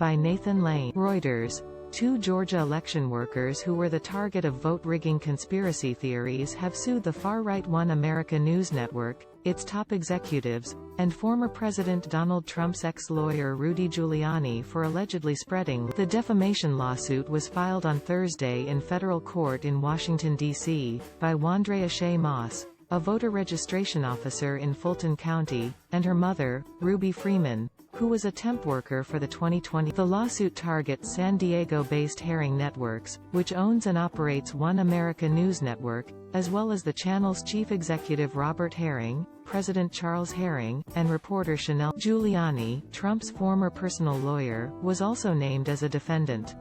By Nathan Lane. Reuters. 2 Georgia election workers who were the target of vote-rigging conspiracy theories have sued the far-right One America News Network, its top executives, and former President Donald Trump's ex-lawyer Rudy Giuliani for allegedly spreading. The defamation lawsuit was filed on Thursday in federal court in Washington, D.C., by Wandrea Shea Moss, a voter registration officer in Fulton County, and her mother, Ruby Freeman, who was a temp worker for the 2020. The lawsuit targets San Diego-based Herring Networks, which owns and operates One America News Network, as well as the channel's chief executive Robert Herring, President Charles Herring, and reporter Chanel. Giuliani, Trump's former personal lawyer, was also named as a defendant.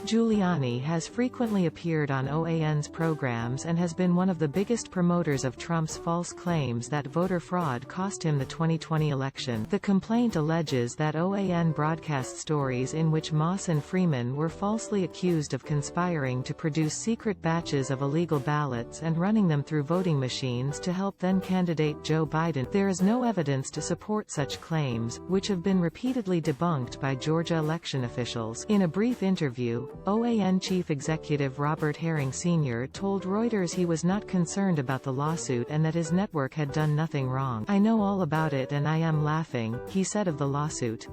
Giuliani has frequently appeared on OAN's programs and has been one of the biggest promoters of Trump's false claims that voter fraud cost him the 2020 election. The complaint alleges that OAN broadcast stories in which Moss and Freeman were falsely accused of conspiring to produce secret batches of illegal ballots and running them through voting machines to help then-candidate Joe Biden. There is no evidence to support such claims, which have been repeatedly debunked by Georgia election officials. In a brief interview, OAN chief executive Robert Herring Sr. told Reuters he was not concerned about the lawsuit and that his network had done nothing wrong. "I know all about it and I am laughing," he said of the lawsuit.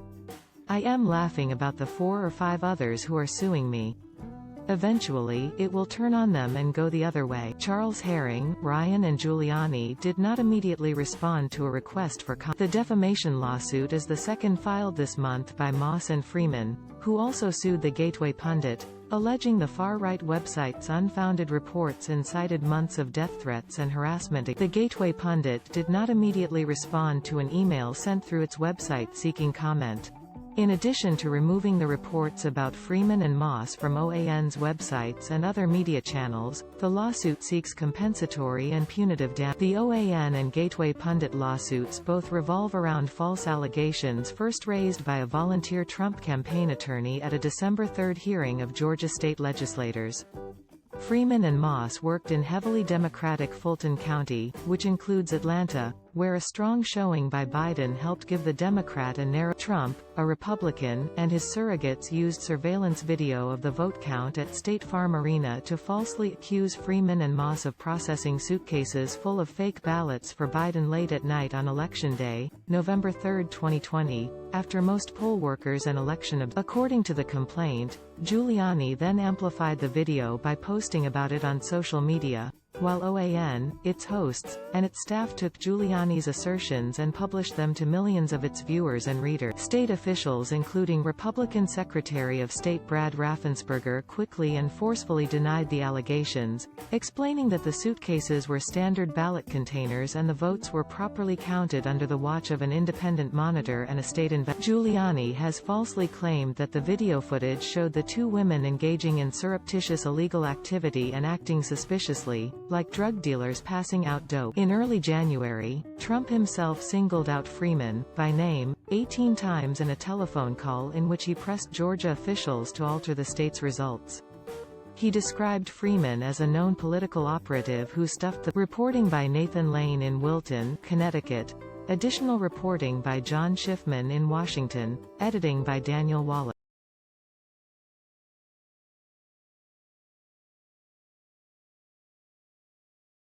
"I am laughing about the 4 or 5 others who are suing me. Eventually, it will turn on them and go the other way." Charles Herring, Ryan and Giuliani did not immediately respond to a request for comment. The defamation lawsuit is the second filed this month by Moss and Freeman, who also sued the Gateway Pundit, alleging the far-right website's unfounded reports incited months of death threats and harassment. The Gateway Pundit did not immediately respond to an email sent through its website seeking comment. In addition to removing the reports about Freeman and Moss from OAN's websites and other media channels, the lawsuit seeks compensatory and punitive damages. The OAN and Gateway Pundit lawsuits both revolve around false allegations first raised by a volunteer Trump campaign attorney at a December 3 hearing of Georgia state legislators. Freeman and Moss worked in heavily Democratic Fulton County, which includes Atlanta, where a strong showing by Biden helped give the Democrat a narrow. Trump, a Republican, and his surrogates used surveillance video of the vote count at State Farm Arena to falsely accuse Freeman and Moss of processing suitcases full of fake ballots for Biden late at night on Election Day, November 3, 2020, after most poll workers and election. According to the complaint, Giuliani then amplified the video by posting about it on social media, while OAN, its hosts, and its staff took Giuliani's assertions and published them to millions of its viewers and readers. State officials including Republican Secretary of State Brad Raffensperger quickly and forcefully denied the allegations, explaining that the suitcases were standard ballot containers and the votes were properly counted under the watch of an independent monitor and a state investigator. Giuliani has falsely claimed that the video footage showed the 2 women engaging in surreptitious illegal activity and acting suspiciously, like drug dealers passing out dope. In early January, Trump himself singled out Freeman, by name, 18 times in a telephone call in which he pressed Georgia officials to alter the state's results. He described Freeman as a known political operative who stuffed the. Reporting by Nathan Lane in Wilton, Connecticut. Additional reporting by John Schiffman in Washington. Editing by Daniel Wallace.